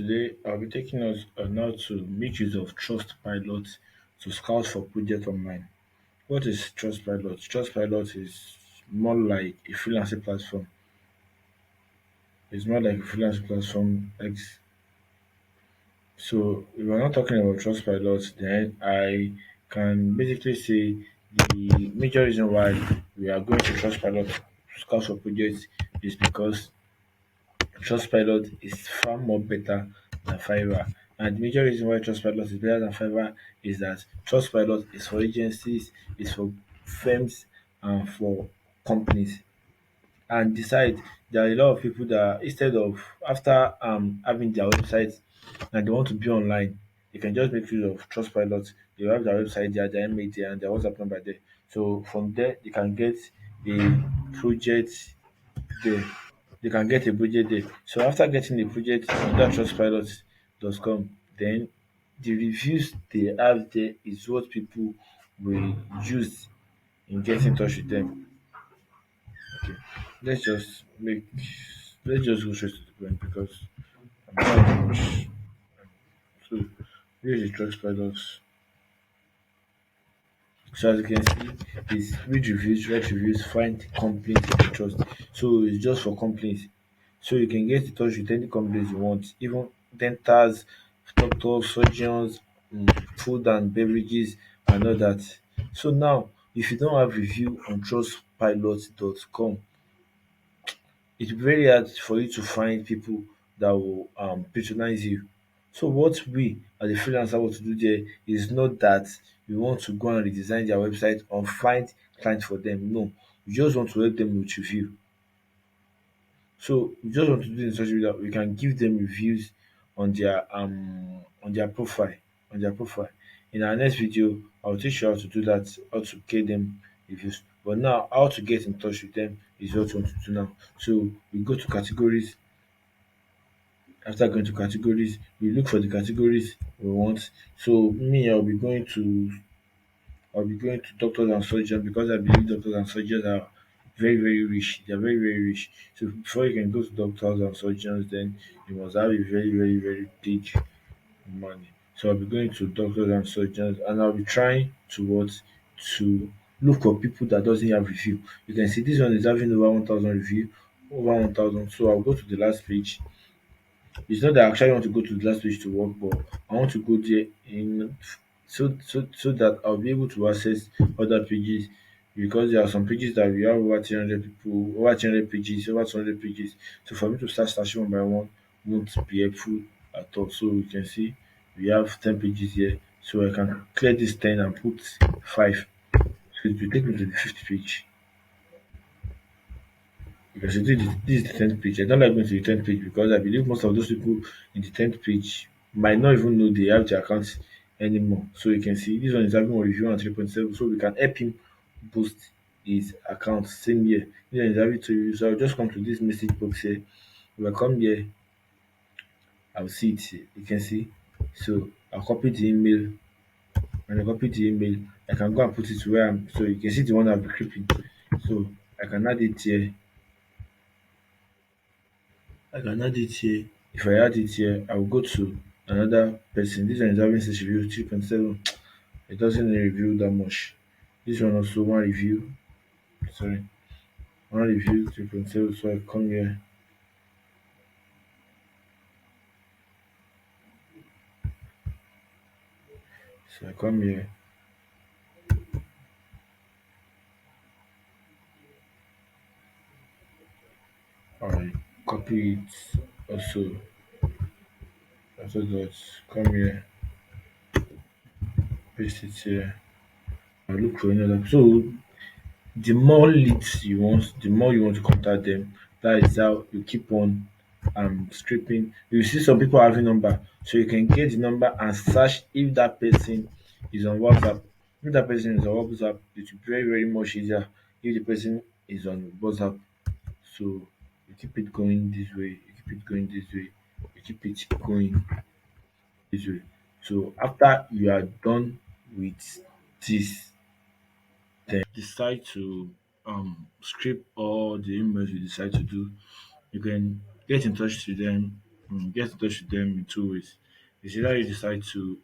Today, I'll be taking us on how to make use of TrustPilot to scout for projects online. What is TrustPilot? TrustPilot is more like a freelancing platform. It's more like a freelancing platform. So, if we're not talking about TrustPilot, then I can basically say the major reason why we are going to TrustPilot to scout for projects is because TrustPilot is far more better than Fiverr. And the major reason why TrustPilot is better than Fiverr is that TrustPilot is for agencies, is for firms, and for companies. And besides, there are a lot of people that instead of after having their website and they want to be online, they can just make use of TrustPilot. They have their website their email there, and their WhatsApp number there. So from there, they can get a project there. They can get a budget there. So after getting a project on that trustpilot.com, then the reviews they have there is what people will use in getting in touch with them. Okay. Let's just make let's just go straight to the point because I'm not much. So here's the Trustpilot. So as you can see, is read reviews, write reviews, find companies you can trust. So it's just for companies. So you can get in touch with any companies you want, even dentists, doctors, surgeons, food and beverages, and all that. So now, if you don't have review on trustpilot.com, it's very hard for you to find people that will patronize you. So what we as a freelancer want to do there is not that we want to go and redesign their website or find clients for them. No, we just want to help them with review. So we just want to do it in such a way that we can give them reviews on their profile. On their profile. In our next video, I'll teach you how to do that, how to get them reviews. But now how to get in touch with them is what we want to do now. So we go to categories. After going to categories, we look for the categories we want. So me, I'll be going to doctors and surgeons because I believe doctors and surgeons are very, very rich. They're very, very rich. So before you can go to doctors and surgeons, then you must have a very, very, very big money. So I'll be going to doctors and surgeons, and I'll be trying to what to look for people that doesn't have review. You can see this one is having over 1,000 review, over 1,000. So I'll go to the last page. It's not that I actually want to go to the last page to work, but I want to go there in so that I'll be able to access other pages because there are some pages that we have over 300 people, over 300 pages, over 200 pages. So for me to start searching one by one won't be helpful at all. So you can see we have 10 pages here. So I can clear this 10 and put 5. So it will take me to the fifth page. Because this is the 10th page. I don't like going to the 10th page because I believe most of those people in the 10th page might not even know they have their accounts anymore. So you can see this one is having a review on 3.7. So we can help him boost his account. Same here. This one is having to reviews. So I'll just come to this message box here. If I come here, I'll see it here. You can see. So I'll copy the email. When I copy the email, I can go and put it where I'm. So you can see the one I'll be creeping. So I can add it here. I can add it here. If I add it here, I will go to another person. This one is having six review 3.7. It doesn't review that much. This one also one review. Sorry, one review 3.7. So I come here. So I come here. I copy it also. After that, come here, paste it here. I look for another. So the more leads you want, the more you want to contact them. That is how you keep on scraping. You see some people having number, so you can get the number and search if that person is on WhatsApp. If that person is on WhatsApp, it will be very, very much easier if the person is on WhatsApp. So you keep it going this way, you keep it going this way, you keep it going this way. So after you are done with this, decide to scrape all the emails you decide to do, you can get in touch with them get in touch with them in two ways. It's either you decide to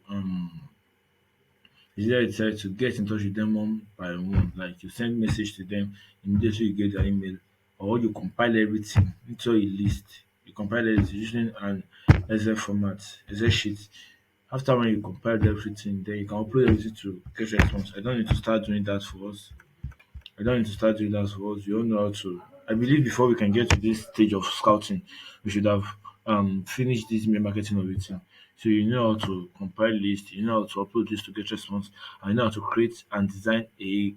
is either you decide to get in touch with them one by one, like you send message to them immediately you get their email, or you compile everything into a list. You compile it using an Excel format, Excel sheet. After when you compile everything, then you can upload everything to get response. I don't need to start doing that for us. I don't need to start doing that for us. We all know how to. I believe before we can get to this stage of scouting, we should have finished this mail marketing of it. So you know how to compile list, you know how to upload this to get response, and you know how to create and design a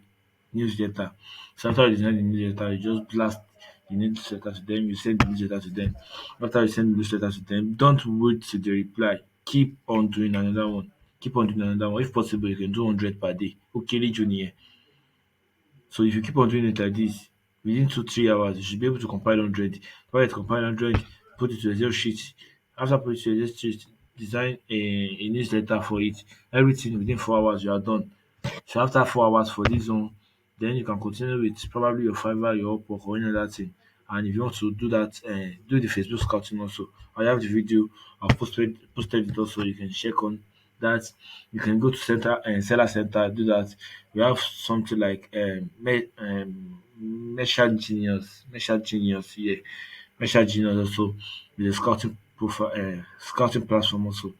newsletter. So after you design the newsletter, you just blast the newsletter to them, you send the newsletter to them. After you send the newsletter to them, don't wait till they reply. Keep on doing another one. Keep on doing another one. If possible, you can do 100 per day. Okay, Junior. So if you keep on doing it like this, within 2 3 hours, you should be able to compile 100. Try to compile 100, put it to Excel sheet. After putting it to Excel sheet, design a newsletter for it. Everything within 4 hours, you are done. So after 4 hours for this one, then you can continue with probably your Fiverr, your Upwork, or any other thing. And if you want to do that, do the Facebook scouting also. I have the video. I've posted it also. You can check on that. You can go to center and seller center. Do that. We have something like Mesha Genius, yeah, Mesha Genius also with a scouting profile, scouting platform also.